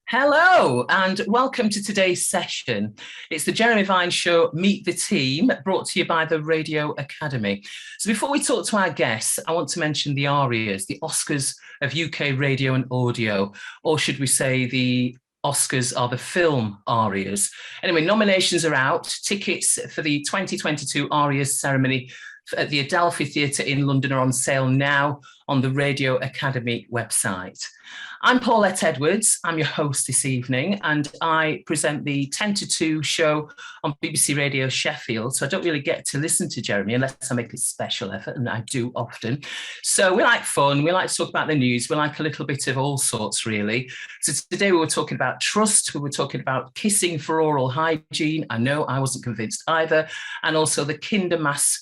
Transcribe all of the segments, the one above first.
Hello and welcome to today's session. It's the Jeremy Vine Show, Meet the Team, brought to you by the Radio Academy. So before we talk to our guests, I want to mention the ARIAs, the Oscars of UK radio and audio, or should we say the Oscars are the film ARIAs. Anyway, nominations are out. Tickets for the 2022 ARIAs ceremony at the Adelphi Theatre in London are on sale now on the Radio Academy website. I'm Paulette Edwards, I'm your host this evening, and I present the 10 to 2 show on BBC Radio Sheffield, so I don't really get to listen to Jeremy unless I make a special effort, and I do often. So we like fun, we like to talk about the news, we like a little bit of all sorts really. So today we were talking about trust, we were talking about kissing for oral hygiene, I know I wasn't convinced either, and also the Kindermass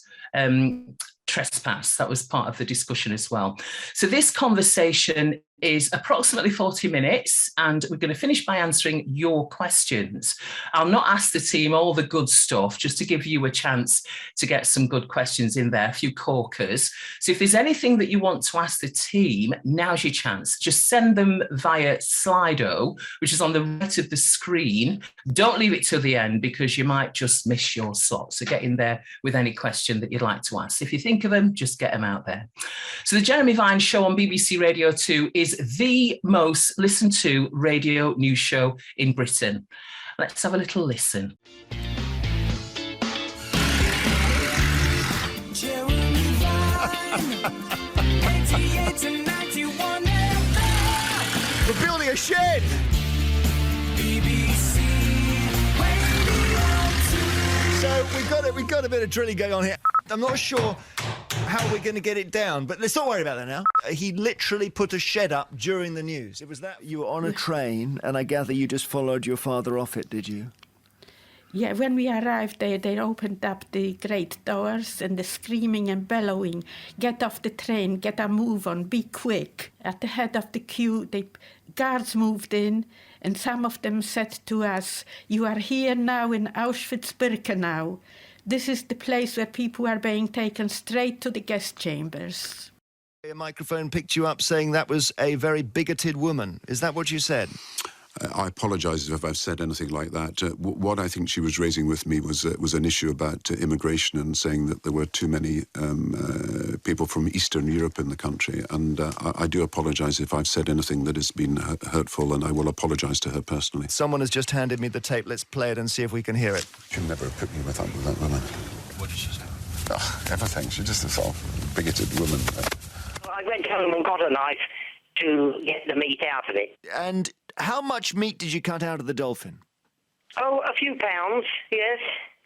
trespass. That was part of the discussion as well. So this conversation is approximately 40 minutes and we're going to finish by answering your questions. I'll not ask the team all the good stuff, just to give you a chance to get some good questions in there, a few corkers. So if there's anything that you want to ask the team, now's your chance. Just send them via Slido, which is on the right of the screen. Don't leave it till the end because you might just miss your slot. So get in there with any question that you'd like to ask. If you think of them, just get them out there. So the Jeremy Vine Show on BBC Radio 2 is the most listened to radio news show in Britain. Let's have a little listen. Jeremy Vine, 88 and 91 FM. We're building a shed. BBC Radio 2. So we've got a bit of drilling going on here. I'm not sure how we're going to get it down, but let's not worry about that now. He literally put a shed up during the news. It was that you were on a train, and I gather you just followed your father off it, did you? Yeah, when we arrived there, they opened up the great doors and the screaming and bellowing, get off the train, get a move on, be quick. At the head of the queue, the guards moved in, and some of them said to us, "You are here now in Auschwitz-Birkenau. This is the place where people are being taken straight to the guest chambers." A microphone picked you up saying that was a very bigoted woman. Is that what you said? I apologise if I've said anything like that. What I think she was raising with me was an issue about immigration and saying that there were too many people from Eastern Europe in the country. And I do apologise if I've said anything that has been hurtful, and I will apologise to her personally. Someone has just handed me the tape. Let's play it and see if we can hear it. She'll never have put me with that woman. What did she say? Oh, everything. She's just a sort of bigoted woman. I went home and got a knife to get the meat out of it. And how much meat did you cut out of the dolphin? Oh, a few pounds, yes.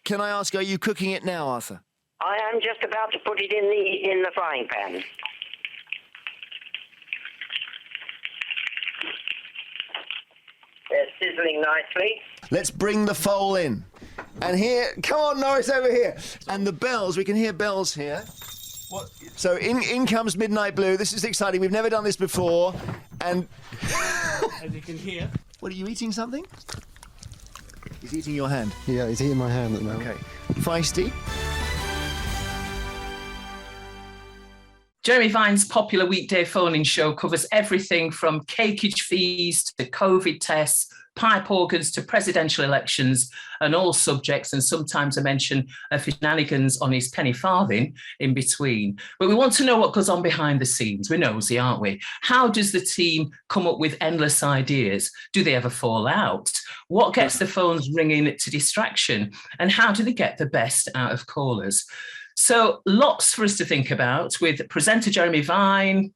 Can I ask, are you cooking it now, Arthur? I am just about to put it in the frying pan. They're sizzling nicely. Let's bring the foal in. And here, come on, Norris, over here. And the bells, we can hear bells here. What? So in comes Midnight Blue. This is exciting. We've never done this before. And As you can hear. what, are you eating something? He's eating your hand. Yeah, he's eating my hand at the moment. Okay. Feisty. Jeremy Vine's popular weekday phone-in show covers everything from cakeage fees to COVID tests, pipe organs to presidential elections and all subjects, and sometimes a mention of shenanigans on his penny farthing in between. But we want to know what goes on behind the scenes. We're nosy, aren't we? How does the team come up with endless ideas? Do they ever fall out? What gets the phones ringing to distraction? And how do they get the best out of callers? So lots for us to think about with presenter Jeremy Vine,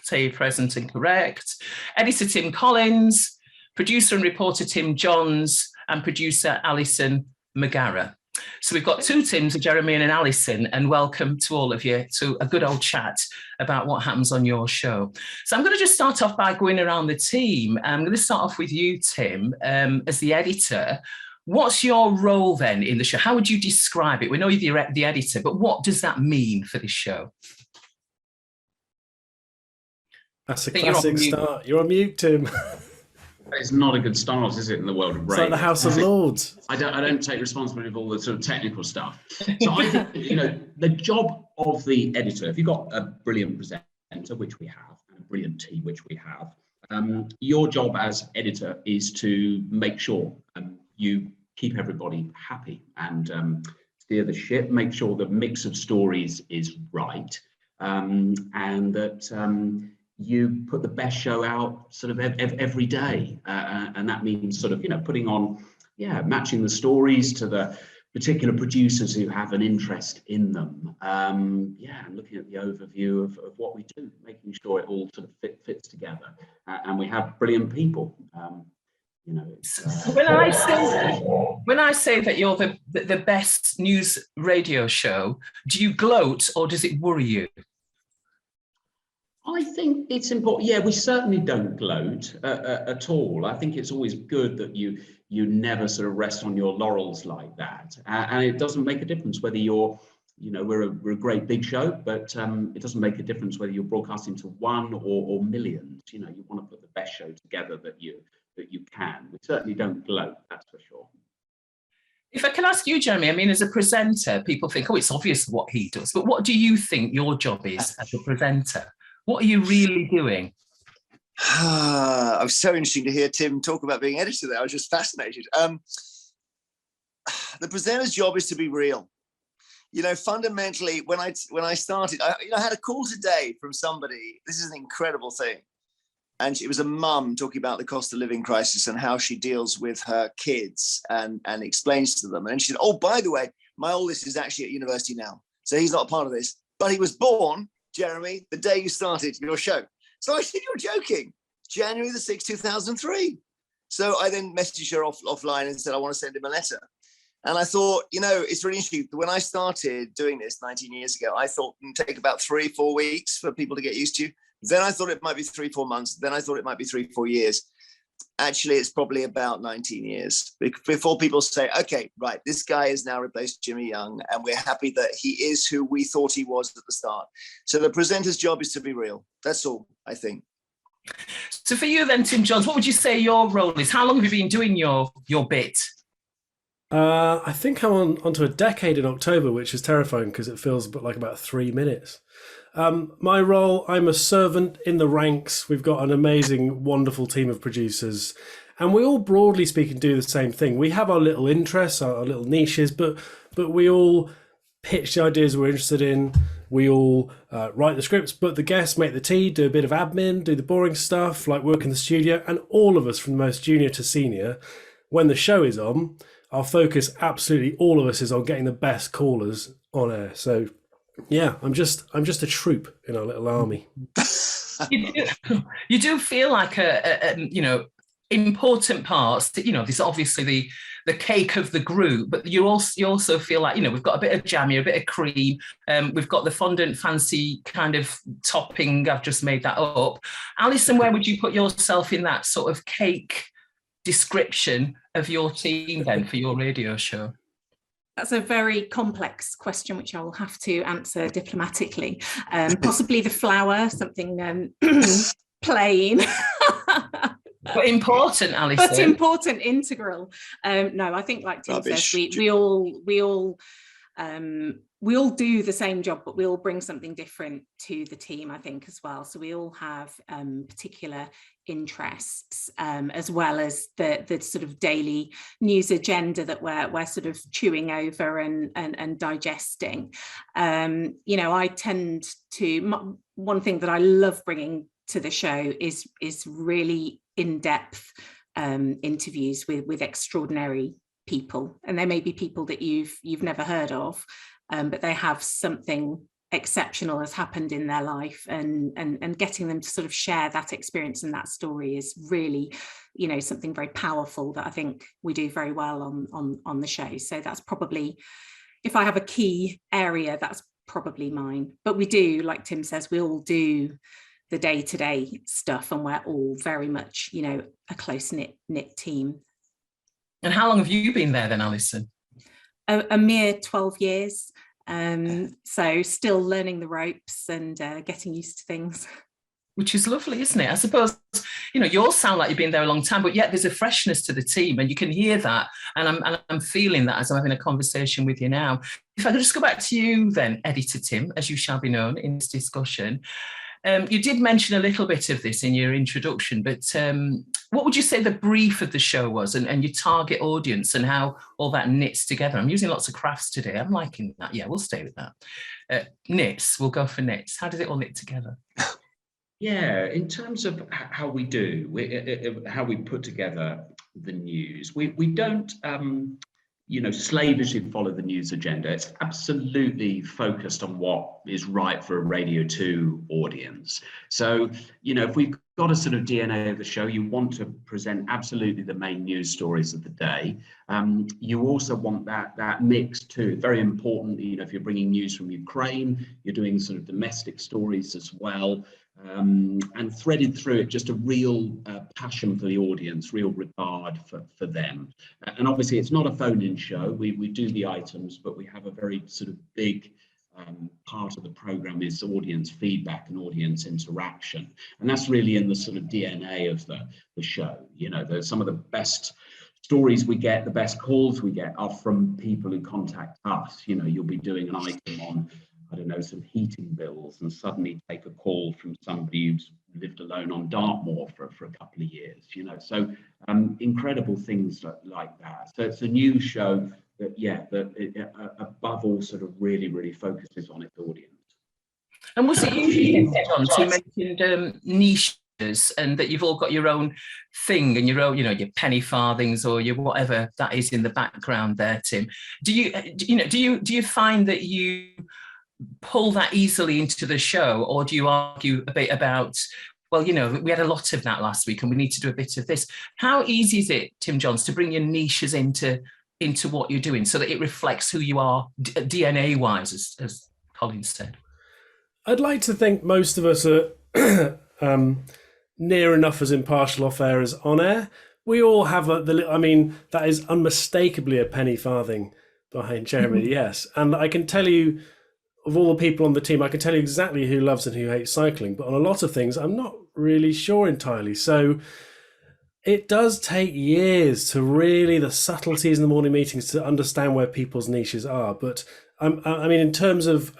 say present and correct, editor Tim Collins, producer and reporter Tim Johns, and producer Alison McGarragh. So we've got two Tims, a Jeremy and an Alison, and welcome to all of you to a good old chat about what happens on your show. So I'm going to just start off by going around the team. I'm going to start off with you, Tim, as the editor. What's your role then in the show? How would you describe it? We know you're the editor, but what does that mean for this show? That's a classic start. You're on mute, Tim. It's not a good start, is it, in the world of radio? It's like the House of Lords. I don't take responsibility for all the sort of technical stuff. So I think, the job of the editor, if you've got a brilliant presenter, which we have, and a brilliant team, which we have, Your job as editor is to make sure you keep everybody happy and steer the ship, make sure the mix of stories is right, and that you put the best show out sort of every day, and that means sort of, you know, putting on, matching the stories to the particular producers who have an interest in them, and looking at the overview of what we do, making sure it all sort of fits together, and we have brilliant people. You know, when I say that you're the best news radio show, do you gloat or does it worry you? I think it's important. Yeah, we certainly don't gloat at all. I think it's always good that you never sort of rest on your laurels like that, and it doesn't make a difference whether you're, you know, we're a great big show, but it doesn't make a difference whether you're broadcasting to one or millions. You know, you want to put the best show together that you can. We certainly don't gloat, that's for sure. If I can ask you, Jeremy, I mean, as a presenter, people think, oh, it's obvious what he does, but what do you think your job is as a presenter? What are you really doing? It was so interesting to hear Tim talk about being editor there. I was just fascinated. The presenter's job is to be real. You know, fundamentally, when I started, I had a call today from somebody. This is an incredible thing. And it was a mum talking about the cost of living crisis and how she deals with her kids and explains to them. And she said, oh, by the way, my oldest is actually at university now, so he's not a part of this. But he was born, Jeremy, the day you started your show. So I said, you're joking. January the 6th, 2003. So I then messaged her offline and said, I want to send him a letter. And I thought, you know, it's really interesting. When I started doing this 19 years ago, I thought it would take about 3-4 weeks for people to get used to. Then I thought it might be 3-4 months. Then I thought it might be 3-4 years. Actually, it's probably about 19 years before people say, okay, right, this guy has now replaced Jimmy Young, and we're happy that he is who we thought he was at the start. So the presenter's job is to be real. That's all, I think. So for you then, Tim Johns, what would you say your role is? How long have you been doing your bit? I think I'm onto a decade in October, which is terrifying because it feels like about 3 minutes. My role, I'm a servant in the ranks. We've got an amazing, wonderful team of producers, and we all, broadly speaking, do the same thing. We have our little interests, our little niches, but we all pitch the ideas we're interested in. We all write the scripts, but the guests make the tea, do a bit of admin, do the boring stuff, like work in the studio, and all of us, from the most junior to senior, when the show is on, our focus, absolutely all of us, is on getting the best callers on air. So yeah, I'm just a troop in our little army. You do feel like a you know, important parts. You know, there's obviously the cake of the group, but you also feel like, you know, we've got a bit of jam here, a bit of cream. We've got the fondant fancy kind of topping. I've just made that up. Alison, where would you put yourself in that sort of cake description of your team then for your radio show? That's a very complex question, which I will have to answer diplomatically. Possibly the flour, something plain. But important, Alison. But important, integral. No, I think, like Tim says, we all do the same job, but we all bring something different to the team, I think, as well. So we all have particular interests, as well as the sort of daily news agenda that we're sort of chewing over and digesting. You know, I tend to, one thing that I love bringing to the show is really in-depth interviews with extraordinary people, and they may be people that you've never heard of, but they have something exceptional has happened in their life, and getting them to sort of share that experience and that story is really, you know, something very powerful that I think we do very well on the show. So that's probably, if I have a key area, that's probably mine. But we do, like Tim says, we all do the day-to-day stuff, and we're all very much, you know, a close-knit team. And how long have you been there then, Alison? A mere 12 years. So still learning the ropes and getting used to things. Which is lovely, isn't it? I suppose, you know, you all sound like you've been there a long time, but yet there's a freshness to the team, and you can hear that. And I'm feeling that as I'm having a conversation with you now. If I could just go back to you then, Editor Tim, as you shall be known in this discussion. You did mention a little bit of this in your introduction, but what would you say the brief of the show was, and your target audience, and how all that knits together? I'm using lots of crafts today. I'm liking that. Yeah, we'll stay with that. Knits, we'll go for knits. How does it all knit together? Yeah, in terms of how we do, how we put together the news, we don't, slavishly follow the news agenda. It's absolutely focused on what is right for a Radio 2 audience. So, if we've got a sort of DNA of the show, you want to present absolutely the main news stories of the day. You also want that mix too. Very important, if you're bringing news from Ukraine, you're doing sort of domestic stories as well. And threaded through it, just a real passion for the audience, real regard for them. And obviously, it's not a phone-in show. We do the items, but we have a very sort of big part of the program is audience feedback and audience interaction. And that's really in the sort of DNA of the show. Some of the best stories we get, the best calls we get are from people who contact us. You'll be doing an item on, I don't know, some heating bills, and suddenly take a call from somebody who's lived alone on Dartmoor for a couple of years, so incredible things like that. So it's a new show that above all sort of really, really focuses on its audience. And was it you, John, who mentioned niches, and that you've all got your own thing and your own, your penny farthings or your whatever that is in the background there, Tim? Do you find that you pull that easily into the show, or do you argue a bit about, well, we had a lot of that last week and we need to do a bit of this? How easy is it, Tim Johns, to bring your niches into what you're doing so that it reflects who you are DNA wise, as Colin said? I'd like to think most of us are near enough as impartial off air as on air. We all have that is unmistakably a penny farthing behind Jeremy, yes. And I can tell you, of all the people on the team, I can tell you exactly who loves and who hates cycling, but on a lot of things, I'm not really sure entirely. So it does take years to really, the subtleties in the morning meetings, to understand where people's niches are. But in terms of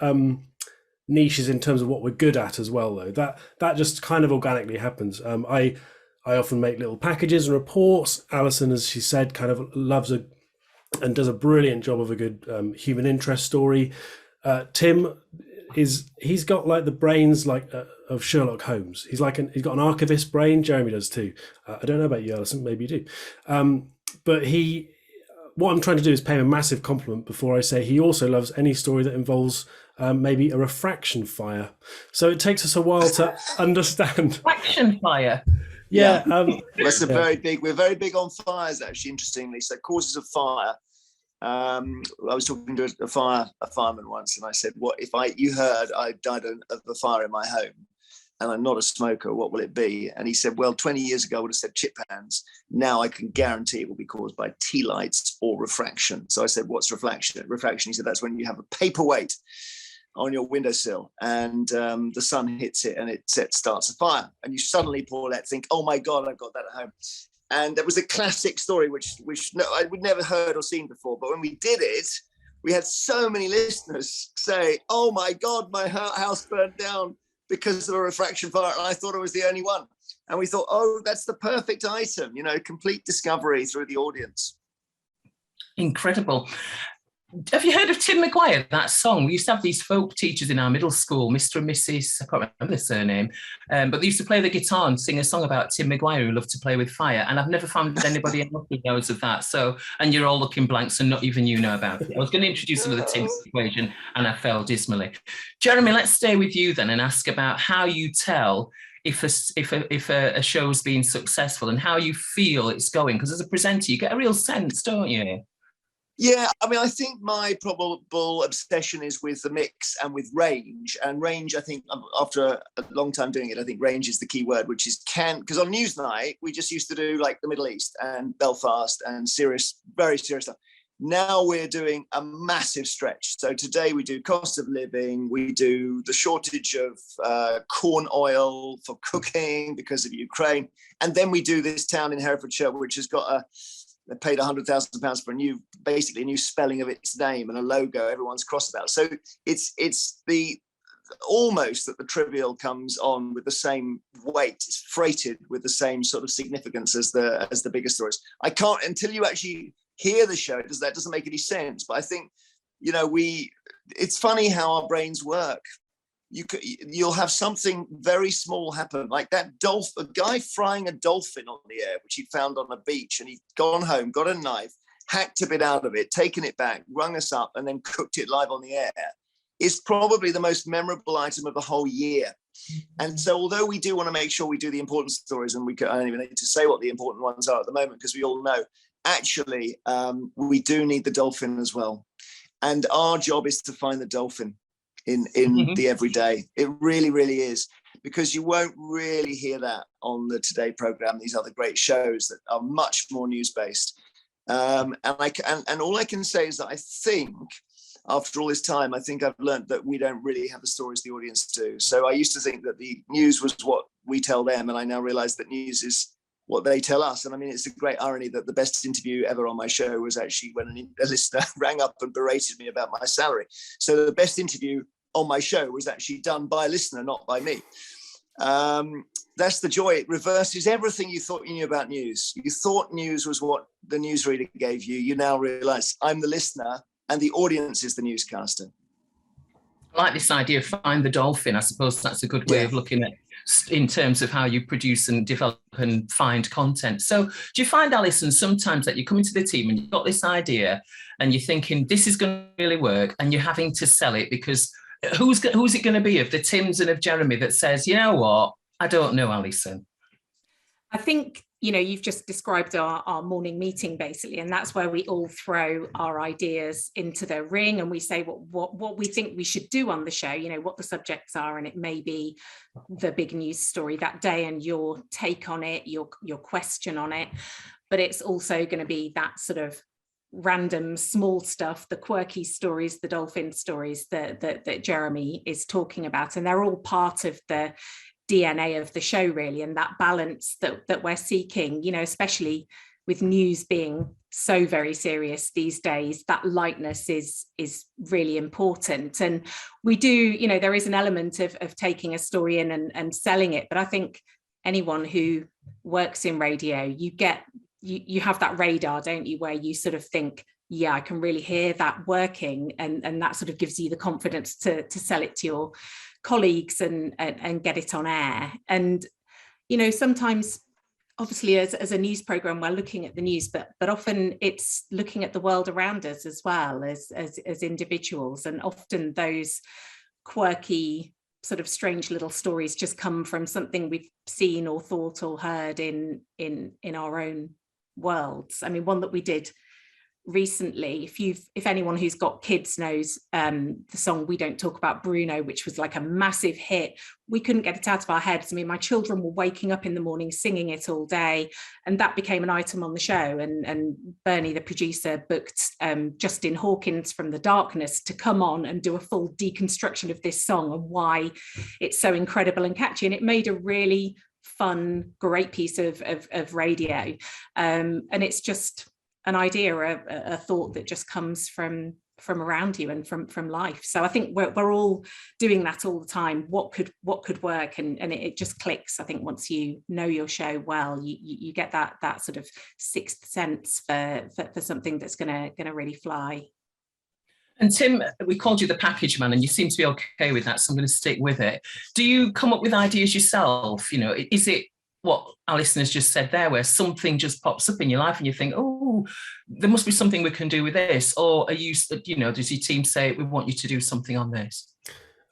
niches, in terms of what we're good at as well, though, that just kind of organically happens. I often make little packages and reports. Alison, as she said, kind of loves and does a brilliant job of a good human interest story. Tim he's got like the brains of Sherlock Holmes. He's got an archivist brain. Jeremy does too. I don't know about you, Alison. Maybe you do. But what I'm trying to do is pay him a massive compliment before I say he also loves any story that involves maybe a refraction fire. So it takes us a while to understand. Refraction fire. Yeah. That's we're very big on fires, actually, interestingly. So causes of fire. I was talking to a fireman once, and I said, "What if you heard I died of a fire in my home, and I'm not a smoker? What will it be?" And he said, "Well, 20 years ago I would have said chip hands. Now I can guarantee it will be caused by tea lights or refraction." So I said, "What's refraction?" Refraction, he said, "That's when you have a paperweight on your windowsill and the sun hits it and it starts a fire, and you suddenly, Paulette, think, oh my God, I've got that at home." And that was a classic story, which I'd never heard or seen before. But when we did it, we had so many listeners say, "Oh my God, my house burned down because of a refraction fire." And I thought I was the only one. And we thought, oh, that's the perfect item, complete discovery through the audience. Incredible. Have you heard of Tim McGuire, that song? We used to have these folk teachers in our middle school, Mr. and Mrs. I can't remember the surname, but they used to play the guitar and sing a song about Tim McGuire who loved to play with fire. And I've never found anybody else who knows of that. So, and you're all looking blank, so not even you know about it. I was going to introduce some of the Tim equation and I failed dismally. Jeremy, let's stay with you then and ask about how you tell if a show's been successful and how you feel it's going. Because as a presenter, you get a real sense, don't you? Yeah, I think my probable obsession is with the mix and with range. And range, I think, after a long time doing it, I think range is the key word, which is because on Newsnight, we just used to do like the Middle East and Belfast and serious, very serious stuff. Now we're doing a massive stretch. So today we do cost of living, we do the shortage of corn oil for cooking because of Ukraine. And then we do this town in Herefordshire, which has got they paid £100,000 for a new spelling of its name and a logo everyone's cross about. So it's the almost that the trivial comes on with the same weight. It's freighted with the same sort of significance as the bigger stories. I can't, until you actually hear the show, that doesn't make any sense. But I think, it's funny how our brains work. You'll have something very small happen, like that a guy frying a dolphin on the air, which he found on a beach, and he'd gone home, got a knife, hacked a bit out of it, taken it back, rung us up, and then cooked it live on the air. Is probably the most memorable item of the whole year. And so although we do want to make sure we do the important stories, and I don't even need to say what the important ones are at the moment, because we all know, actually, we do need the dolphin as well. And our job is to find the dolphin in the everyday. It really, really is, because you won't really hear that on the Today programme, these other great shows that are much more news-based. And all I can say is that I think, after all this time, I think I've learned that we don't really have the stories the audience do. So I used to think that the news was what we tell them, and I now realise that news is what they tell us. And I mean, it's a great irony that the best interview ever on my show was actually when a listener rang up and berated me about my salary. So the best interview on my show was actually done by a listener, not by me. That's the joy. It reverses everything you thought you knew about news. You thought news was what the newsreader gave you. You now realise I'm the listener and the audience is the newscaster. I like this idea of find the dolphin. I suppose that's a good way of looking at in terms of how you produce and develop and find content. So do you find, Alison, sometimes that you come into the team and you've got this idea and you're thinking this is going to really work, and you're having to sell it because who's it going to be of the Tims and of Jeremy that says, you know what, I don't know, Alison? I think, you've just described our morning meeting, basically, and that's where we all throw our ideas into the ring and we say what we think we should do on the show, what the subjects are, and it may be the big news story that day and your take on it, your question on it, but it's also going to be that sort of random small stuff, the quirky stories, the dolphin stories that Jeremy is talking about, and they're all part of the DNA of the show, really, and that balance that we're seeking, especially with news being so very serious these days, that lightness is really important. And we do, there is an element of taking a story in and selling it, but I think anyone who works in radio, you have that radar, don't you, where you sort of think, yeah, I can really hear that working, and that sort of gives you the confidence to sell it to your colleagues and get it on air. And sometimes, obviously, as a news program, we're looking at the news, but often it's looking at the world around us as well as individuals, and often those quirky sort of strange little stories just come from something we've seen or thought or heard in our own worlds. I mean, one that we did recently, if anyone who's got kids knows the song We Don't Talk About Bruno, which was like a massive hit. We couldn't get it out of our heads. I mean, my children were waking up in the morning singing it all day, and that became an item on the show, and Bernie, the producer, booked Justin Hawkins from The Darkness to come on and do a full deconstruction of this song and why it's so incredible and catchy, and it made a really fun, great piece of radio, and it's just an idea, a thought that just comes from around you and from life. So I think we're all doing that all the time. What could work, and it just clicks. I think once you know your show well, you get that sort of sixth sense for something that's gonna really fly. And Tim, we called you the package man, and you seem to be okay with that, so I'm going to stick with it. Do you come up with ideas yourself? Is it what Alison has just said there, where something just pops up in your life and you think, oh, there must be something we can do with this? Or are you, does your team say, we want you to do something on this?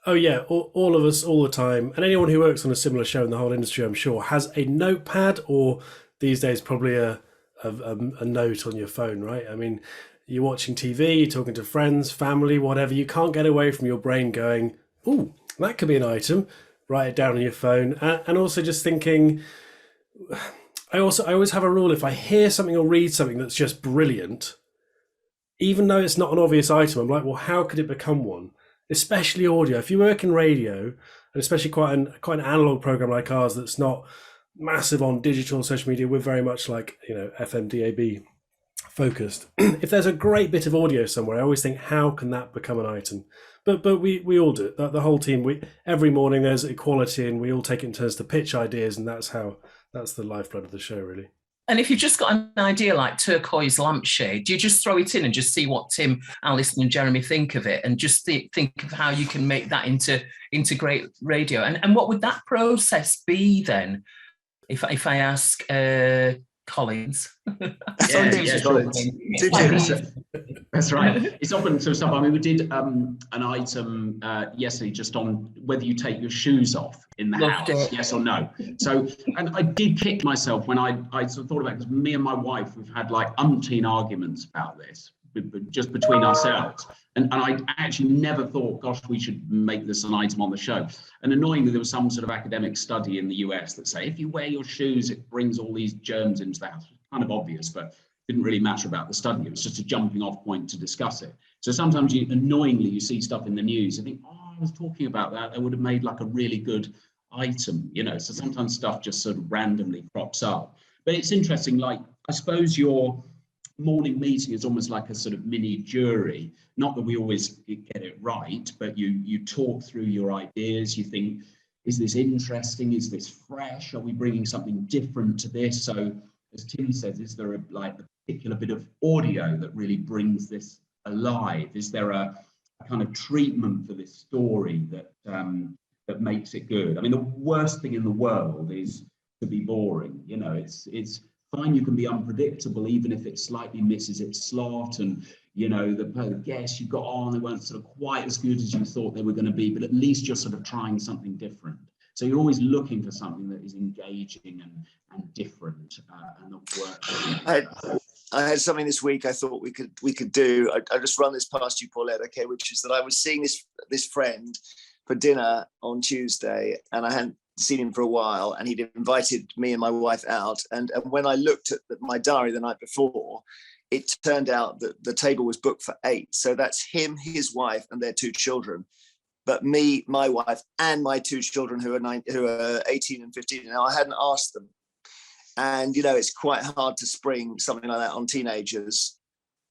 Oh yeah, all of us, all the time. And anyone who works on a similar show in the whole industry, I'm sure, has a notepad, or these days probably a note on your phone, right? I mean, you're watching TV, you're talking to friends, family, whatever. You can't get away from your brain going, oh, that could be an item. Write it down on your phone. And also just thinking, I always have a rule: if I hear something or read something that's just brilliant, even though it's not an obvious item, I'm like, well, how could it become one? Especially audio. If you work in radio, and especially quite an analog program like ours that's not massive on digital social media, we're very much like FM, DAB, focused. If there's a great bit of audio somewhere, I always think, how can that become an item? But we all do it. The whole team. Every morning there's equality, and we all take it in turns to pitch ideas, and that's the lifeblood of the show, really. And if you've just got an idea like turquoise lampshade, do you just throw it in and just see what Tim, Alison and Jeremy think of it, and just think of how you can make that into great radio? And what would that process be then? If I ask Collins. That's right. It's often sort of stuff. I mean, we did an item yesterday just on whether you take your shoes off in the house, yes or no. So, and I did kick myself when I sort of thought about it, because me and my wife, we've had like umpteen arguments about this, just between ourselves. And I actually never thought, gosh, we should make this an item on the show. And annoyingly, there was some sort of academic study in the US that say, if you wear your shoes, it brings all these germs into the house. Kind of obvious, but didn't really matter about the study. It was just a jumping off point to discuss it. So sometimes annoyingly, you see stuff in the news and think, oh, I was talking about that. They would have made like a really good item, you know. So sometimes stuff just sort of randomly crops up. But it's interesting, like, I suppose your morning meeting is almost like a sort of mini jury. Not that we always get it right, but you talk through your ideas. You think, is this interesting? Is this fresh? Are we bringing something different to this? So as Tim says, is there a particular bit of audio that really brings this alive? Is there a kind of treatment for this story that makes it good? I mean, the worst thing in the world is to be boring. You know, it's fine, you can be unpredictable, even if it slightly misses its slot, and you know, the guests you got on, they weren't sort of quite as good as you thought they were going to be, but at least you're sort of trying something different. So you're always looking for something that is engaging and different and that works. I had something this week I thought we could do. I just run this past you, Paulette, okay, which is that I was seeing this friend for dinner on Tuesday, and I hadn't seen him for a while, and he'd invited me and my wife out. And when I looked at my diary the night before, it turned out that the table was booked for 8. So that's him, his wife, and their 2 children. But me, my wife, and my 2 children who are 18 and 15. Now, I hadn't asked them. And, you know, it's quite hard to spring something like that on teenagers.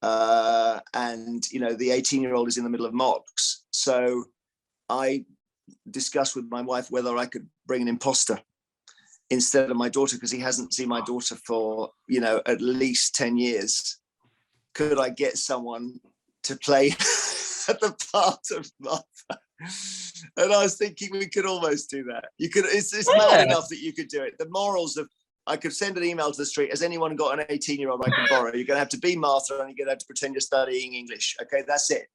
And, you know, the 18-year-old is in the middle of mocks. So I discussed with my wife whether I could bring an imposter instead of my daughter, because he hasn't seen my daughter for, you know, at least 10 years. Could I get someone to play the part of Martha? And I was thinking we could almost do that. You could. It's mad enough that you could do it. The morals of, I could send an email to the street. Has anyone got an 18-year-old I can borrow? You're going to have to be Martha, and you're going to have to pretend you're studying English. Okay, that's it.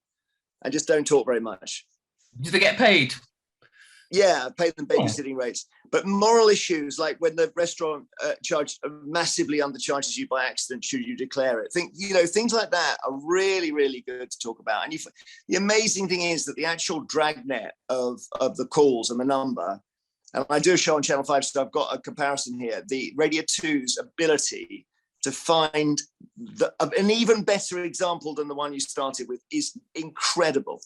And just don't talk very much. Do they get paid? Yeah, pay them babysitting rates. But moral issues, like when the restaurant massively undercharges you by accident, should you declare it? Things like that are really, really good to talk about. And the amazing thing is that the actual dragnet of the calls and the number, and I do a show on Channel 5, so I've got a comparison here. The Radio 2's ability to find an even better example than the one you started with is incredible.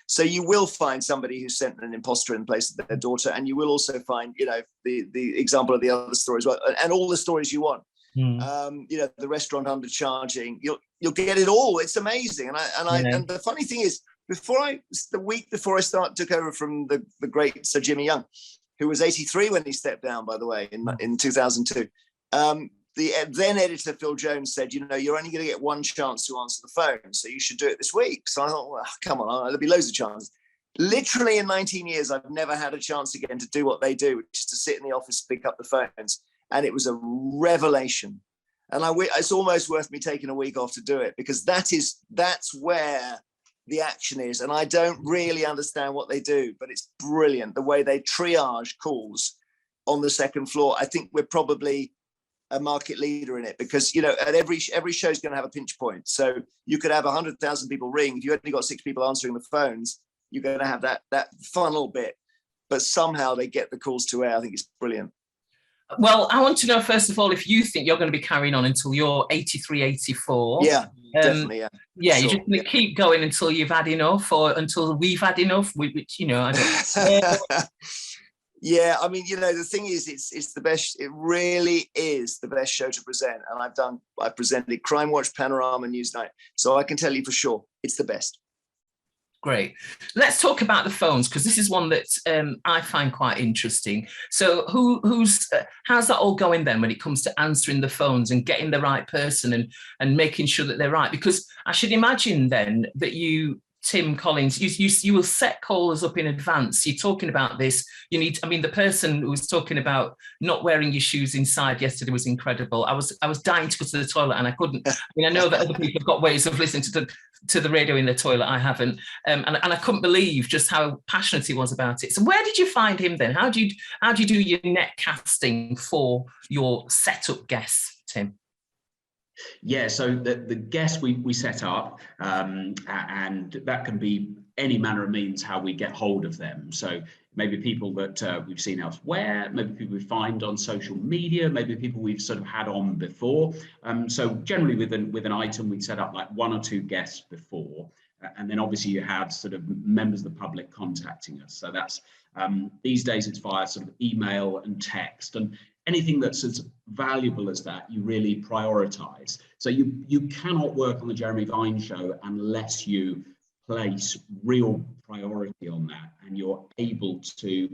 So you will find somebody who sent an imposter in place of their daughter, and you will also find, you know, the example of the other story as well, and all the stories you want. You know, the restaurant undercharging, you'll get it all. It's amazing. And the funny thing is, the week before I took over from the great Sir Jimmy Young, who was 83 when he stepped down, by the way, in 2002. The then editor, Phil Jones, said, you know, you're only going to get one chance to answer the phone, so you should do it this week. So I thought, well, come on, there'll be loads of chances. Literally in 19 years, I've never had a chance again to do what they do, which is to sit in the office, pick up the phones. And it was a revelation. And it's almost worth me taking a week off to do it, because that's where the action is. And I don't really understand what they do, but it's brilliant the way they triage calls on the second floor. I think we're probably a market leader in it, because, you know, at every show is going to have a pinch point. So you could have 100,000 people ring. If you only got 6 people answering the phones, you're going to have that funnel bit. But somehow they get the calls to air. I think it's brilliant. Well, I want to know, first of all, if you think you're going to be carrying on until you're 83, 84. Yeah, definitely, yeah. Yeah, sure. You're just going to keep going until you've had enough, or until we've had enough, which, you know, I don't Yeah, I mean, the thing is, it's the best. It really is the best show to present. And I've presented Crime Watch, Panorama, Newsnight, so I can tell you for sure, it's the best. Great. Let's talk about the phones, because this is one that I find quite interesting. So how's that all going then when it comes to answering the phones and getting the right person and making sure that they're right? Because I should imagine then that you, Tim Collins, you will set callers up in advance. You're talking about this. The person who was talking about not wearing your shoes inside yesterday was incredible. I was dying to go to the toilet and I couldn't. I know that other people have got ways of listening to the radio in the toilet. I haven't, and I couldn't believe just how passionate he was about it. So where did you find him then? How do you do your net casting for your setup guests, Tim? Yeah, so the guests we set up, and that can be any manner of means how we get hold of them. So maybe people that we've seen elsewhere, maybe people we find on social media, maybe people we've sort of had on before. So generally with an item, we set up like 1 or 2 guests before, and then obviously you have sort of members of the public contacting us. So that's these days it's via sort of email and text, and anything that's as valuable as that, you really prioritize. So you cannot work on the Jeremy Vine show unless you place real priority on that, and you're able to,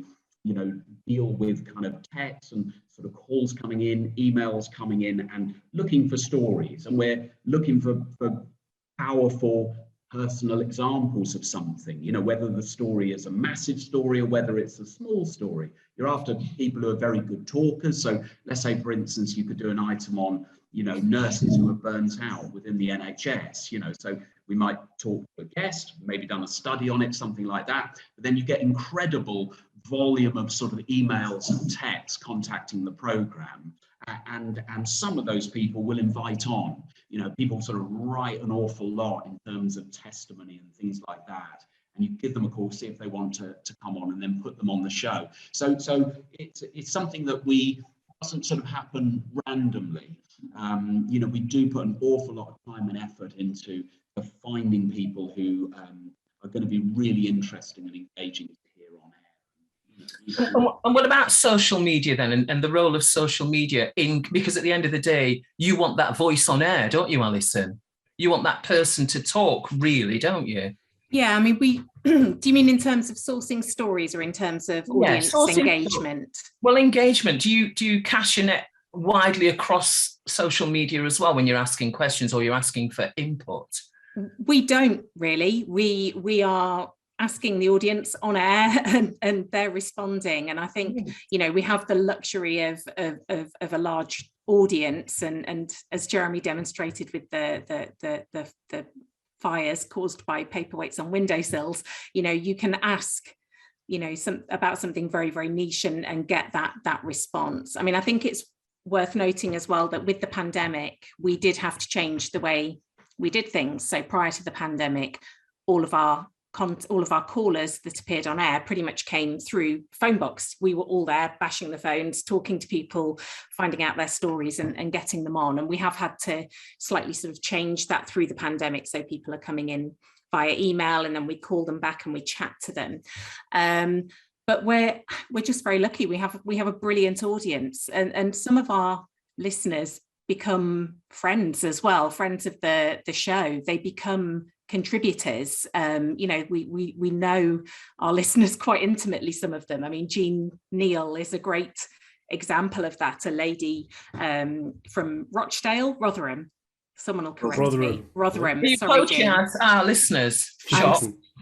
deal with kind of text and sort of calls coming in, emails coming in, and looking for stories. And we're looking for powerful personal examples of something, whether the story is a massive story or whether it's a small story. You're after people who are very good talkers. So let's say, for instance, you could do an item on, nurses who are burnt out within the NHS, so we might talk to a guest, maybe done a study on it, something like that. But then you get incredible volume of sort of emails and texts contacting the programme. And some of those people will invite on, people sort of write an awful lot in terms of testimony and things like that. And you give them a call, see if they want to come on, and then put them on the show. So it's something that doesn't sort of happen randomly. We do put an awful lot of time and effort into finding people who are going to be really interesting and engaging to hear on air. And what about social media then, and the role of social media because at the end of the day, you want that voice on air, don't you, Alison? You want that person to talk, really, don't you? Yeah, I mean, do you mean in terms of sourcing stories or in terms of audience engagement? Well, engagement. Do you cast your net widely across social media as well when you're asking questions or you're asking for input? We don't really. We are asking the audience on air and they're responding. And I think, we have the luxury of a large audience, and as Jeremy demonstrated with the fires caused by paperweights on windowsills, you can ask, about something very, very niche and get that response. I mean, I think it's worth noting as well that with the pandemic, we did have to change the way we did things. So prior to the pandemic, all of our callers that appeared on air pretty much came through phone box. We were all there bashing the phones, talking to people, finding out their stories and getting them on. And we have had to slightly sort of change that through the pandemic. So people are coming in via email, and then we call them back and we chat to them. But we're just very lucky. We have a brilliant audience, and some of our listeners become friends as well, friends of the show. They become contributors. We know our listeners quite intimately, some of them. I mean, Jean Neal is a great example of that, a lady from Rotherham. Someone will correct me. Rotherham. Sorry, Jean. Our listeners.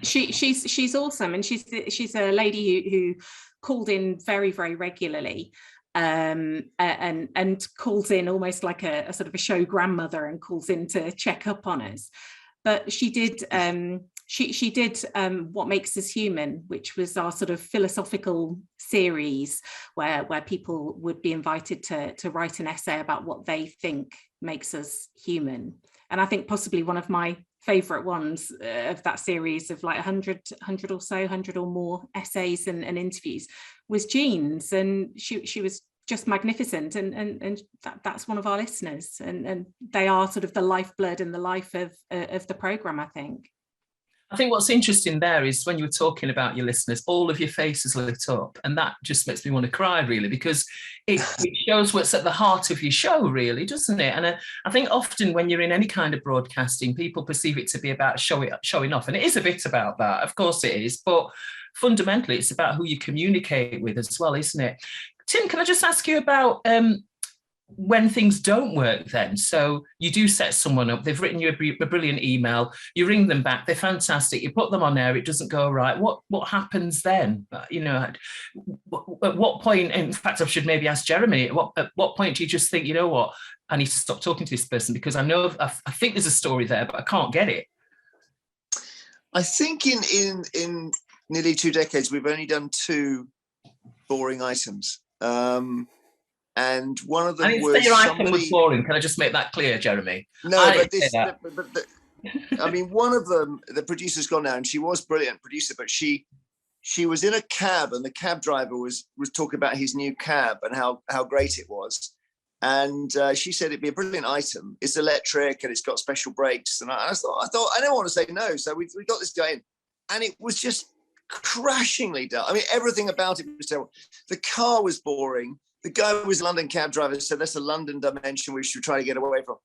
She's awesome, and she's a lady who called in very, very regularly. And calls in almost like a sort of a show grandmother, and calls in to check up on us. But she did What Makes Us Human, which was our sort of philosophical series where people would be invited to write an essay about what they think makes us human. And I think possibly one of my favorite ones of that series of like 100 or more essays and interviews was Jean's, and she was just magnificent, and that's one of our listeners, and they are sort of the lifeblood and the life of the program, I think. I think what's interesting there is when you were talking about your listeners, all of your faces lit up, and that just makes me want to cry, really, because it shows what's at the heart of your show, really, doesn't it? And I think often when you're in any kind of broadcasting, people perceive it to be about showing off, and it is a bit about that, of course it is, but fundamentally it's about who you communicate with as well, isn't it? Tim, can I just ask you about when things don't work then? So you do set someone up, they've written you a brilliant email, you ring them back, they're fantastic, you put them on air, it doesn't go right. What happens then? You know, at what point, in fact, I should maybe ask Jeremy, at what point do you just think, you know what, I need to stop talking to this person because I think there's a story there, but I can't get it? I think in nearly 2 decades, we've only done 2 boring items. And one of them was your item was boring. Can I just make that clear, Jeremy? No, I mean, one of them, the producer's gone now, and she was brilliant producer, but she was in a cab, and the cab driver was talking about his new cab and how great it was. And she said it'd be a brilliant item. It's electric and it's got special brakes. And I thought I don't want to say no. So we got this going, and it was just crashingly dull. I mean, everything about it was terrible. The car was boring. The guy was a London cab driver, so that's a London dimension we should try to get away from.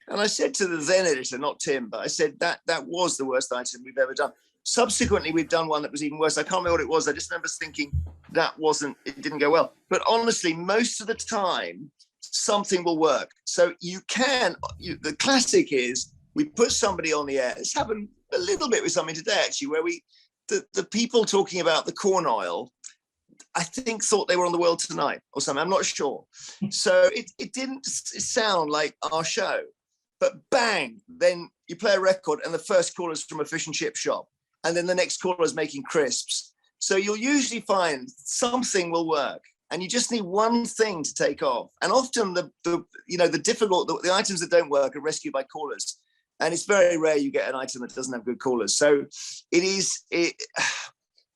And I said to the then editor, not Tim, but I said that was the worst item we've ever done. Subsequently, we've done one that was even worse. I can't remember what it was. I just remember thinking it didn't go well. But honestly, most of the time, something will work. So the classic is we put somebody on the air. It's happened a little bit with something today, actually, where the people talking about the corn oil, I think thought they were on The World Tonight or something. I'm not sure. So it didn't sound like our show. But bang, then you play a record and the first caller's from a fish and chip shop. And then the next caller is making crisps. So you'll usually find something will work. And you just need one thing to take off. And often the items that don't work are rescued by callers. And it's very rare you get an item that doesn't have good callers. So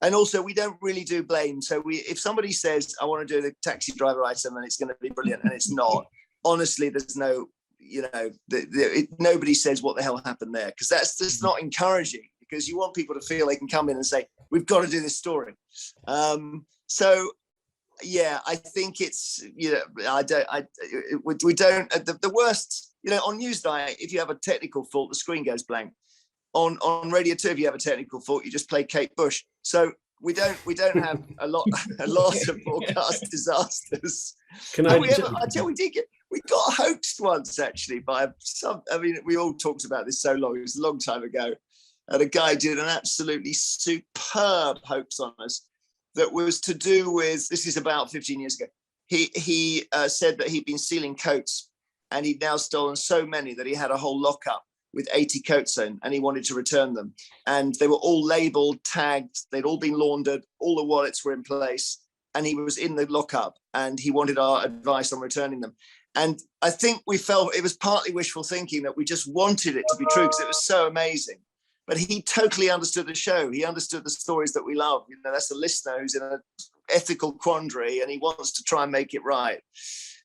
and also, we don't really do blame. So if somebody says, I want to do the taxi driver item and it's going to be brilliant and it's not, honestly, there's no, nobody says what the hell happened there, because that's just not encouraging, because you want people to feel they can come in and say, we've got to do this story. So, yeah, I think it's, we don't, the worst, on Newsnight, if you have a technical fault, the screen goes blank. On Radio 2, if you have a technical fault, you just play Kate Bush. So we don't have a lot of broadcast disasters. We got hoaxed once, actually, by we all talked about this so long. It was a long time ago. And a guy did an absolutely superb hoax on us that was to do with, this is about 15 years ago. He said that he'd been stealing coats, and he'd now stolen so many that he had a whole lockup with 80 coats in, and he wanted to return them. And they were all labeled, tagged, they'd all been laundered, all the wallets were in place, and he was in the lockup, and he wanted our advice on returning them. And I think we felt it was partly wishful thinking, that we just wanted it to be true because it was so amazing. But he totally understood the show. He understood the stories that we love. That's a listener who's in an ethical quandary, and he wants to try and make it right.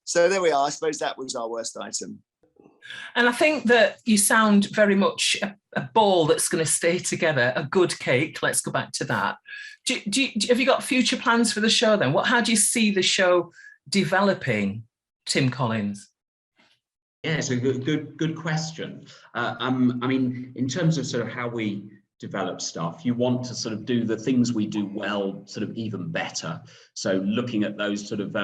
So there we are. I suppose that was our worst item. And I think that you sound very much a ball that's going to stay together, a good cake. Let's go back to that. Have you got future plans for the show then? How do you see the show developing, Tim Collins? Yeah, it's a good question. I mean, in terms of sort of how we develop stuff, you want to sort of do the things we do well, sort of even better. So looking at those sort of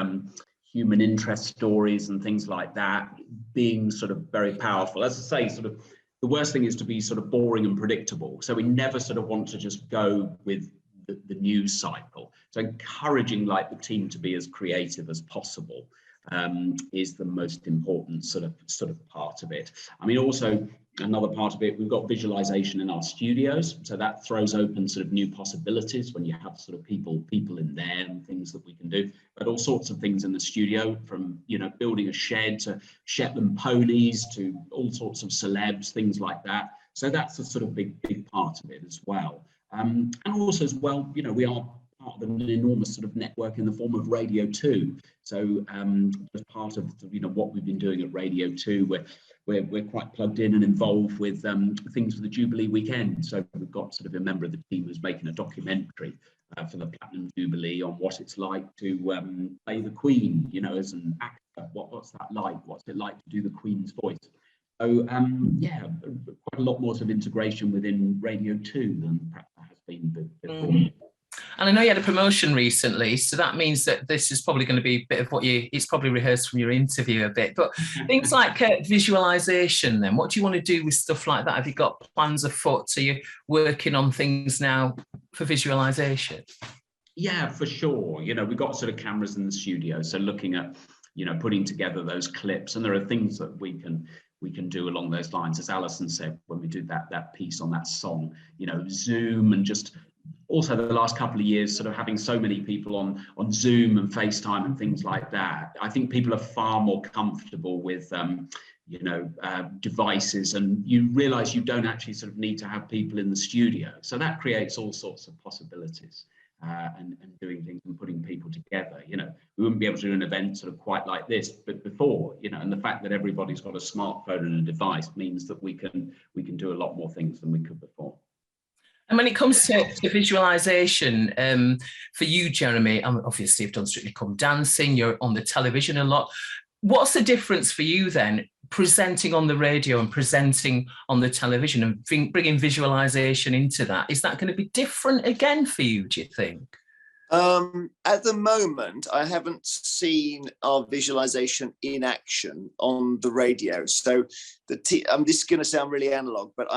human interest stories and things like that being sort of very powerful. As I say, sort of the worst thing is to be sort of boring and predictable. So we never sort of want to just go with the news cycle. So encouraging the team to be as creative as possible is the most important sort of part of it. I mean, also another part of it, we've got visualization in our studios, so that throws open sort of new possibilities when you have sort of people in there and things that we can do. But all sorts of things in the studio, from building a shed to Shetland ponies to all sorts of celebs, things like that. So that's a sort of big part of it as well. And also as well, we are part of an enormous sort of network in the form of Radio 2. So as part of what we've been doing at Radio 2, we're quite plugged in and involved with things for the Jubilee weekend. So we've got sort of a member of the team who's making a documentary for the Platinum Jubilee on what it's like to play the Queen, as an actor. What's that like? What's it like to do the Queen's voice? So quite a lot more sort of integration within Radio 2 than perhaps there has been before. And I know you had a promotion recently, so that means that this is probably going to be a bit of it's probably rehearsed from your interview a bit, but things like visualization then, what do you want to do with stuff like that? Have you got plans afoot? So you're working on things now for visualization? Yeah, for sure. We've got sort of cameras in the studio, so looking at, putting together those clips, and there are things that we can do along those lines. As Alison said, when we did that piece on that song, Zoom, and just also the last couple of years sort of having so many people on Zoom and FaceTime and things like that. I think people are far more comfortable with devices, and you realize you don't actually sort of need to have people in the studio. So that creates all sorts of possibilities. And doing things and putting people together. We wouldn't be able to do an event sort of quite like this, but before, and the fact that everybody's got a smartphone and a device means that we can do a lot more things than we could before. And when it comes to visualization, for you, Jeremy, obviously you've done Strictly Come Dancing, you're on the television a lot. What's the difference for you then, presenting on the radio and presenting on the television and bringing visualization into that? Is that going to be different again for you, do you think? At the moment, I haven't seen our visualization in action on the radio. So this is going to sound really analog, but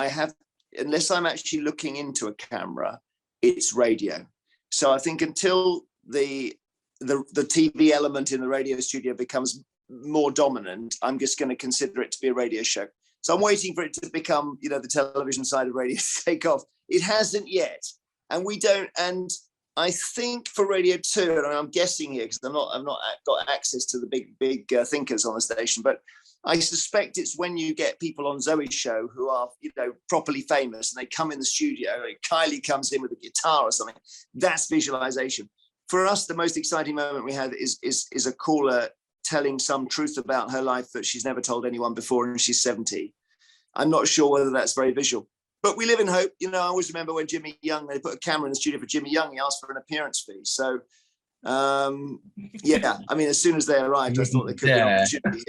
unless I'm actually looking into a camera, it's radio. So I think until the TV element in the radio studio becomes more dominant, I'm just going to consider it to be a radio show. So I'm waiting for it to become, the television side of radio to take off. It hasn't yet, and we don't. And I think for Radio 2, and I'm guessing here because I've not got access to the big thinkers on the station, but I suspect it's when you get people on Zoe's show who are, properly famous, and they come in the studio, like Kylie comes in with a guitar or something. That's visualization. For us, the most exciting moment we had is a caller telling some truth about her life that she's never told anyone before, and she's 70. I'm not sure whether that's very visual, but we live in hope. I always remember when Jimmy Young, they put a camera in the studio for Jimmy Young, he asked for an appearance fee. So, as soon as they arrived, I thought there could be an opportunity.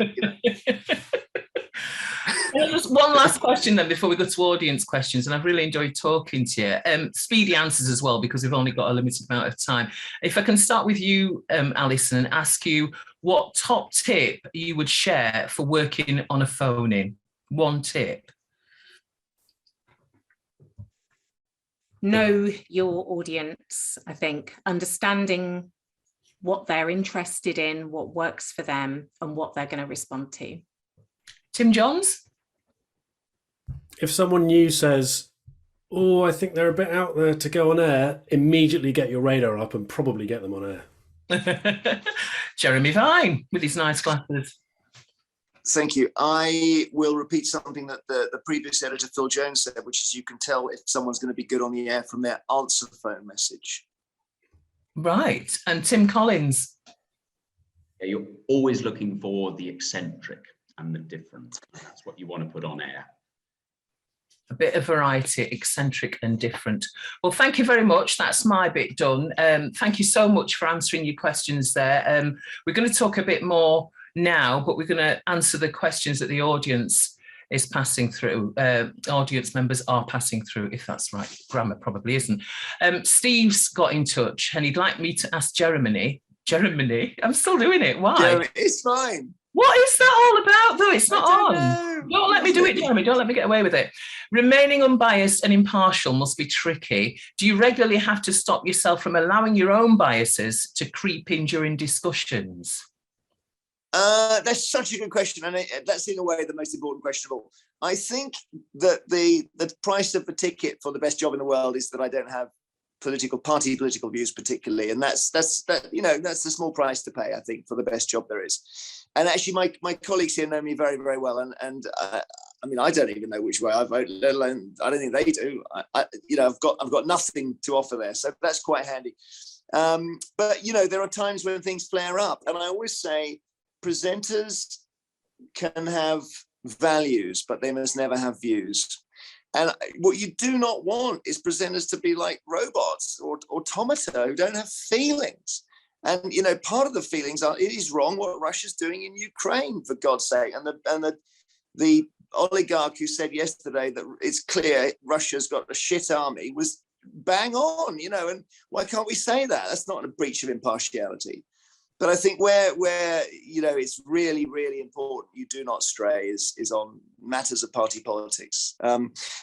Just one last question then before we go to audience questions, and I've really enjoyed talking to you. Speedy answers as well, because we've only got a limited amount of time. If I can start with you, Alison, and ask you what top tip you would share for working on a phone-in. One tip. Know your audience, I think. Understanding what they're interested in, what works for them, and what they're going to respond to. Tim Johns? If someone new says, "Oh, I think they're a bit out there to go on air," immediately get your radar up and probably get them on air. Jeremy Vine with his nice glasses. Thank you. I will repeat something that the previous editor, Phil Jones, said, which is you can tell if someone's going to be good on the air from their answer phone message. Right. And Tim Collins? Yeah, you're always looking for the eccentric and the different. That's what you want to put on air. A bit of variety, eccentric and different. Well, thank you very much. That's my bit done. Thank you so much for answering your questions there. We're going to talk a bit more now, but we're going to answer the questions that the audience is passing through. Audience members are passing through, if that's right. Grammar probably isn't. Steve's got in touch and he'd like me to ask Jeremy. I'm still doing it. Why? Jeremy, it's fine. What is that all about, though? It's not on. Don't let me do it, Jeremy. Don't let me get away with it. Remaining unbiased and impartial must be tricky. Do you regularly have to stop yourself from allowing your own biases to creep in during discussions? That's such a good question, and that's in a way the most important question of all. I think that the price of the ticket for the best job in the world is that I don't have political views particularly, and that's the small price to pay, I think, for the best job there is. And actually, my colleagues here know me very, very well, and I don't even know which way I vote, let alone I don't think they do. I've got nothing to offer there, so that's quite handy. But, you know, there are times when things flare up. And I always say presenters can have values, but they must never have views. And what you do not want is presenters to be like robots or automata who don't have feelings. And, you know, part of the feelings are, it is wrong what Russia's doing in Ukraine, for God's sake. And the oligarch who said yesterday that it's clear Russia's got a shit army was bang on, you know, and why can't we say that? That's not a breach of impartiality. But I think where you know, it's really, really important you do not stray is on matters of party politics.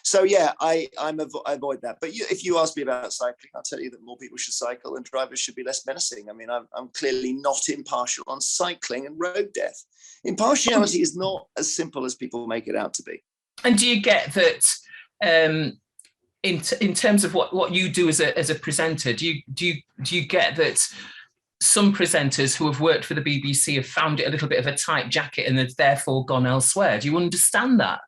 So yeah, I avoid that. But if you ask me about cycling, I'll tell you that more people should cycle and drivers should be less menacing. I mean, I'm clearly not impartial on cycling and road death. Impartiality is not as simple as people make it out to be. And do you get that in terms of what you do as a presenter? Do you get that some presenters who have worked for the BBC have found it a little bit of a tight jacket and have therefore gone elsewhere? Do you understand that?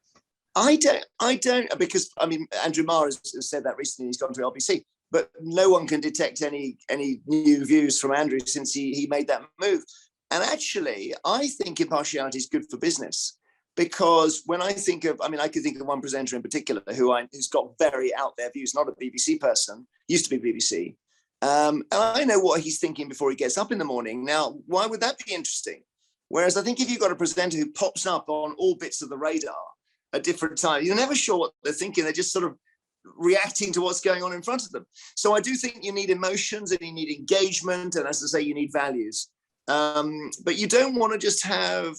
I don't, because I mean, Andrew Marr has said that recently. He's gone to LBC, but no one can detect any new views from Andrew since he made that move. And actually, I think impartiality is good for business, because when I think of, I mean, I could think of one presenter in particular who's got very out there views, not a BBC person, used to be BBC. And I know what he's thinking before he gets up in the morning. Now, why would that be interesting? Whereas I think if you've got a presenter who pops up on all bits of the radar at different times, you're never sure what they're thinking. They're just sort of reacting to what's going on in front of them. So I do think you need emotions and you need engagement. And as I say, you need values. But you don't want to just have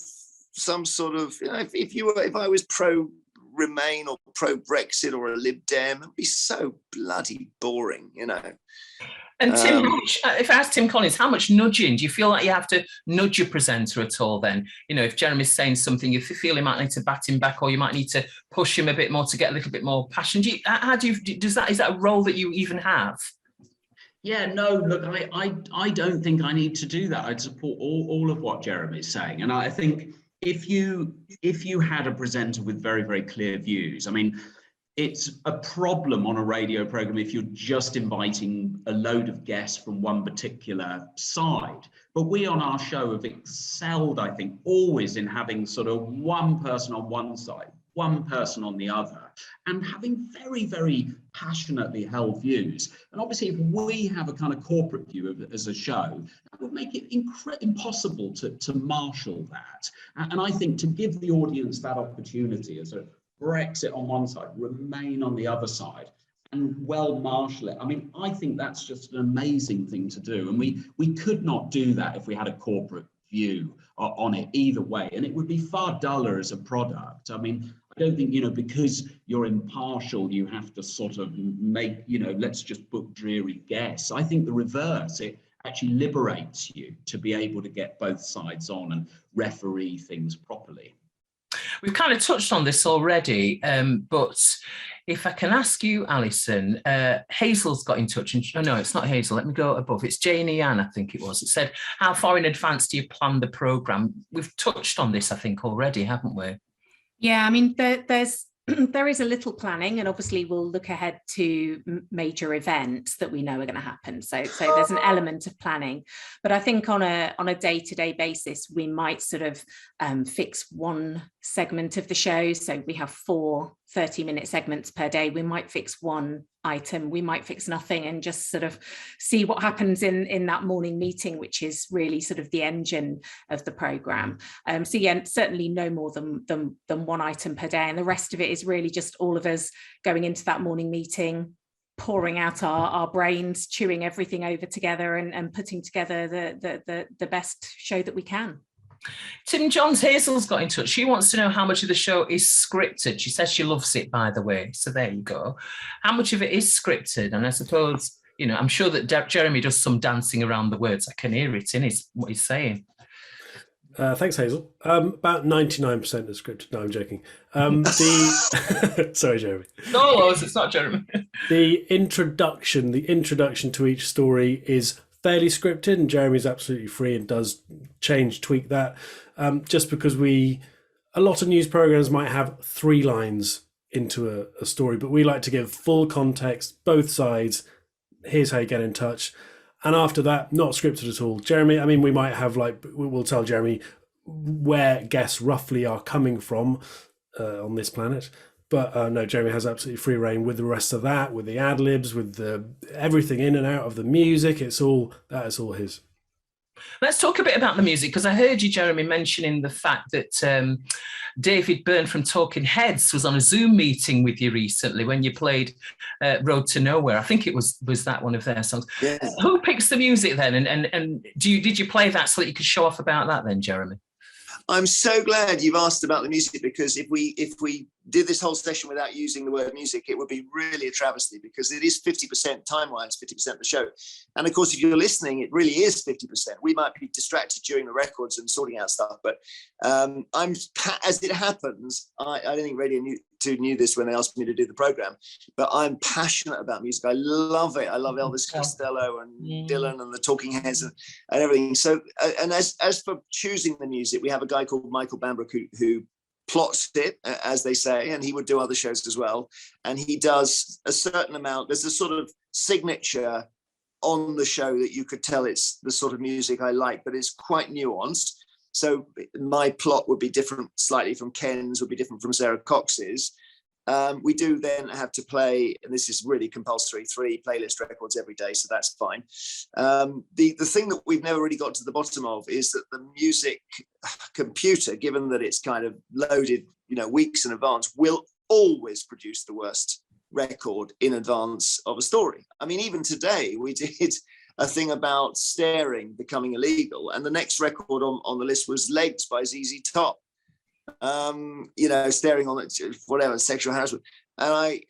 some sort of, you know, if I was pro Remain or pro Brexit or a Lib Dem, it'd be so bloody boring, you know. And Tim, if I ask Tim Collins, how much nudging do you feel like you have to nudge your presenter at all then? You know, if Jeremy's saying something, you feel you might need to bat him back, or you might need to push him a bit more to get a little bit more passion. Is that a role that you even have? Yeah, no, look, I don't think I need to do that. I'd support all of what Jeremy's saying. And I think if you had a presenter with very, very clear views, I mean, it's a problem on a radio program if you're just inviting a load of guests from one particular side. But we on our show have excelled, I think, always in having sort of one person on one side, one person on the other, and having very, very passionately held views. And obviously, if we have a kind of corporate view of it as a show, that would make it impossible to marshal that. And I think to give the audience that opportunity as a Brexit on one side, Remain on the other side, and well marshal it. I mean, I think that's just an amazing thing to do. And we could not do that if we had a corporate view on it either way. And it would be far duller as a product. I mean, I don't think, you know, because you're impartial, you have to sort of make, you know, let's just book dreary guests. I think the reverse, it actually liberates you to be able to get both sides on and referee things properly. We've kind of touched on this already, but if I can ask you, Alison, Hazel's got in touch, and no, it's not Hazel, let me go above. It's Janie Ann, I think it was. It said, how far in advance do you plan the programme? We've touched on this, I think, already, haven't we? Yeah, I mean, there is a little planning, and obviously we'll look ahead to major events that we know are going to happen. So there's an element of planning, but I think on a day-to-day basis, we might sort of fix one segment of the show. So we have 4 30-minute segments per day. We might fix one item, we might fix nothing, and just sort of see what happens in that morning meeting, which is really sort of the engine of the programme. So yeah, certainly no more than one item per day, and the rest of it is really just all of us going into that morning meeting, pouring out our brains, chewing everything over together, and putting together the best show that we can. Tim Johns, Hazel's got in touch. She wants to know how much of the show is scripted. She says she loves it, by the way. So there you go. How much of it is scripted? And I suppose, you know, I'm sure that Jeremy does some dancing around the words. I can hear it in what he's saying. Thanks, Hazel. About 99% is scripted. No, I'm joking. Sorry, Jeremy. No, it's not Jeremy. The introduction to each story is fairly scripted, and Jeremy's absolutely free and does tweak that, just because a lot of news programs might have 3 lines into a story, but we like to give full context, both sides. Here's how you get in touch. And after that, not scripted at all. Jeremy, I mean, we might have we'll tell Jeremy where guests roughly are coming from on this planet. But no, Jeremy has absolutely free reign with the rest of that, with the ad-libs, with everything in and out of the music. That is all his. Let's talk a bit about the music, because I heard you, Jeremy, mentioning the fact that David Byrne from Talking Heads was on a Zoom meeting with you recently when you played Road to Nowhere. I think it was that one of their songs. Yeah. Who picks the music then? And did you play that so that you could show off about that then, Jeremy? I'm so glad you've asked about the music, because if we did this whole session without using the word music, it would be really a travesty, because it is 50% time-wise, 50% of the show. And of course, if you're listening, it really is 50%. We might be distracted during the records and sorting out stuff, but as it happens, I don't think Radio 2 knew this when they asked me to do the program, but I'm passionate about music. I love it. I love Elvis Costello and Dylan and the Talking Heads and everything. So, and as for choosing the music, we have a guy called Michael Bambrook who plots it, as they say, and he would do other shows as well. And he does a certain amount. There's a sort of signature on the show that you could tell it's the sort of music I like, but it's quite nuanced. So my plot would be different slightly from Ken's, would be different from Sarah Cox's. We do then have to play, and this is really compulsory, 3 playlist records every day, so that's fine. The thing that we've never really got to the bottom of is that the music computer, given that it's kind of loaded, weeks in advance, will always produce the worst record in advance of a story. I mean, even today we did a thing about staring becoming illegal, and the next record on the list was Legs by ZZ Top. Staring on it, whatever, sexual harassment. And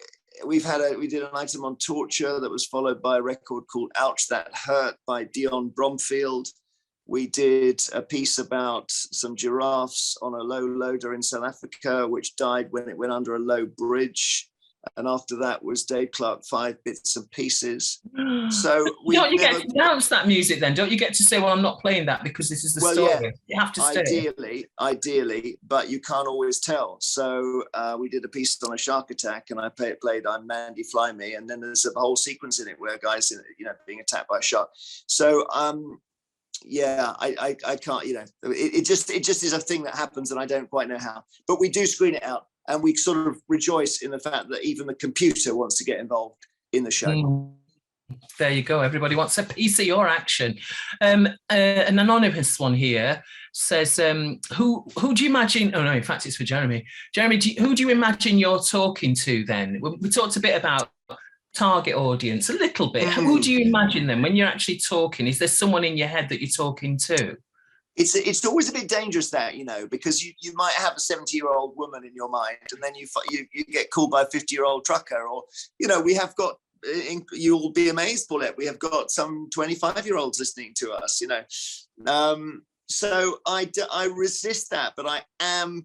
we did an item on torture that was followed by a record called Ouch That Hurt by Dion Bromfield. We did a piece about some giraffes on a low loader in South Africa, which died when it went under a low bridge. And after that was Dave Clark, 5 Bits and Pieces. So don't you get to announce that music then? Don't you get to say, well, I'm not playing that because this is the story? Yeah, you have to stay. Ideally, but you can't always tell. So we did a piece on a shark attack, and I played I'm Mandy Fly Me, and then there's a whole sequence in it where guys, being attacked by a shark. So I can't. It just is a thing that happens, and I don't quite know how. But we do screen it out. And we sort of rejoice in the fact that even the computer wants to get involved in the show. There you go. Everybody wants a piece of your action. An anonymous one here says, who do you imagine? Oh, no, in fact, it's for Jeremy. Jeremy, who do you imagine you're talking to then? We talked a bit about target audience, a little bit. Who do you imagine then when you're actually talking? Is there someone in your head that you're talking to? It's always a bit dangerous that, because you might have a 70-year-old woman in your mind, and then you get called by a 50-year-old trucker, or, we have got, you'll be amazed, Paulette, we have got some 25-year-olds listening to us, So I resist that, but I tell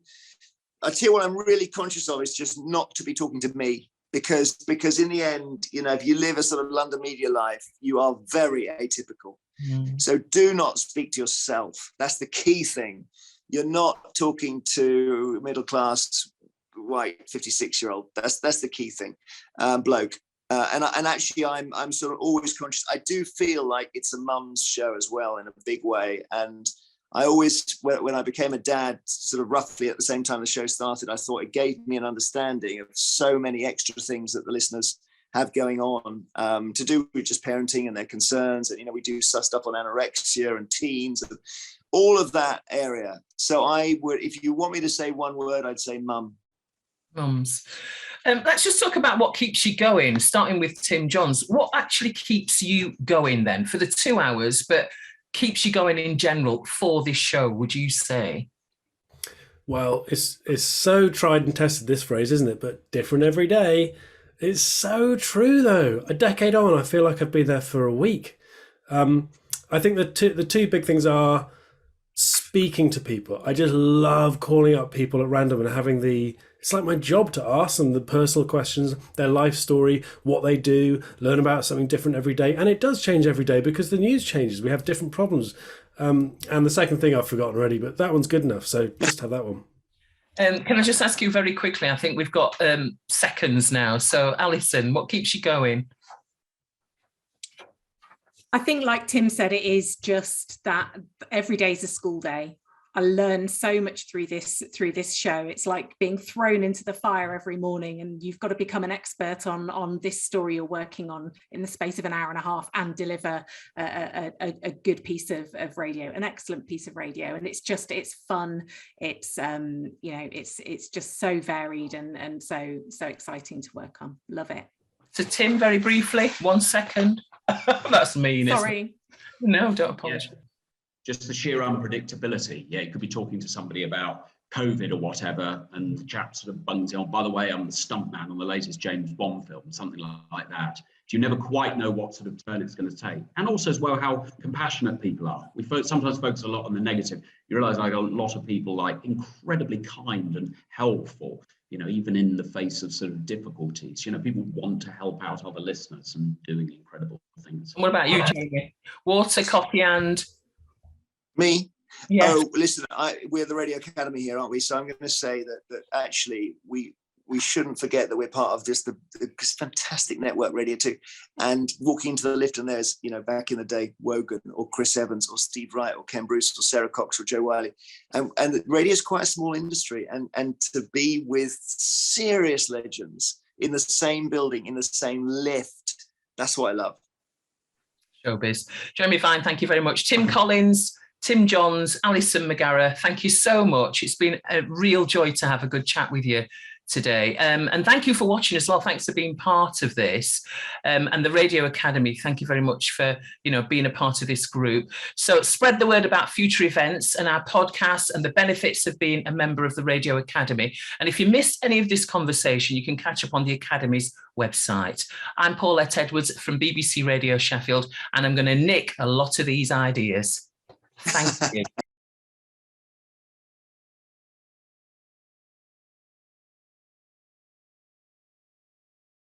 you what I'm really conscious of is just not to be talking to me. Because in the end, if you live a sort of London media life, you are very atypical. So do not speak to yourself. That's the key thing. You're not talking to middle-class, white, 56-year-old. That's the key thing, bloke. And actually, I'm sort of always conscious. I do feel like it's a mum's show as well in a big way. And I always, when I became a dad, sort of roughly at the same time the show started, I thought it gave me an understanding of so many extra things that the listeners have going on to do with just parenting and their concerns. And, we do stuff on anorexia and teens and all of that area. So if you want me to say one word, I'd say mum. Mums. Let's just talk about what keeps you going, starting with Tim Johns. What actually keeps you going then for the 2 hours, but keeps you going in general for this show, would you say? Well, it's so tried and tested, this phrase, isn't it? But different every day. It's so true, though. A decade on, I feel like I've been there for a week. I think the two big things are speaking to people. I just love calling up people at random and having it's like my job to ask them the personal questions, their life story, what they do, learn about something different every day. And it does change every day because the news changes. We have different problems. And the second thing I've forgotten already, but that one's good enough. So just have that one. Can I just ask you very quickly? I think we've got seconds now. So, Alison, what keeps you going? I think, like Tim said, it is just that every day is a school day. I learn so much through this show. It's like being thrown into the fire every morning, and you've got to become an expert on this story you're working on in the space of an hour and a half and deliver a good piece of radio, an excellent piece of radio. And it's fun. It's it's just so varied and so exciting to work on. Love it. So Tim, very briefly, 1 second. That's mean. Sorry. No, don't apologize. Yeah. Just the sheer unpredictability. Yeah, you could be talking to somebody about COVID or whatever, and the chap sort of bungs on, by the way, I'm the stuntman on the latest James Bond film, something like that. You never quite know what sort of turn it's going to take. And also as well, how compassionate people are. We sometimes focus a lot on the negative. You realise like a lot of people like incredibly kind and helpful, even in the face of sort of difficulties. People want to help out other listeners and doing incredible things. What about you, Jamie? Water, coffee and... Me? Yes. Oh, listen, we're the Radio Academy here, aren't we? So I'm going to say that actually we shouldn't forget that we're part of just the fantastic network Radio 2. And walking into the lift and there's, back in the day, Wogan or Chris Evans or Steve Wright or Ken Bruce or Sarah Cox or Joe Wiley. And radio is quite a small industry. And to be with serious legends in the same building, in the same lift, that's what I love. Showbiz. Jeremy Vine, thank you very much. Tim Collins, Tim Johns, Alison McGarragh, thank you so much. It's been a real joy to have a good chat with you today. And thank you for watching as well. Thanks for being part of this. And the Radio Academy, thank you very much for, being a part of this group. So spread the word about future events and our podcasts and the benefits of being a member of the Radio Academy. And if you missed any of this conversation, you can catch up on the Academy's website. I'm Paulette Edwards from BBC Radio Sheffield, and I'm going to nick a lot of these ideas. Thank you.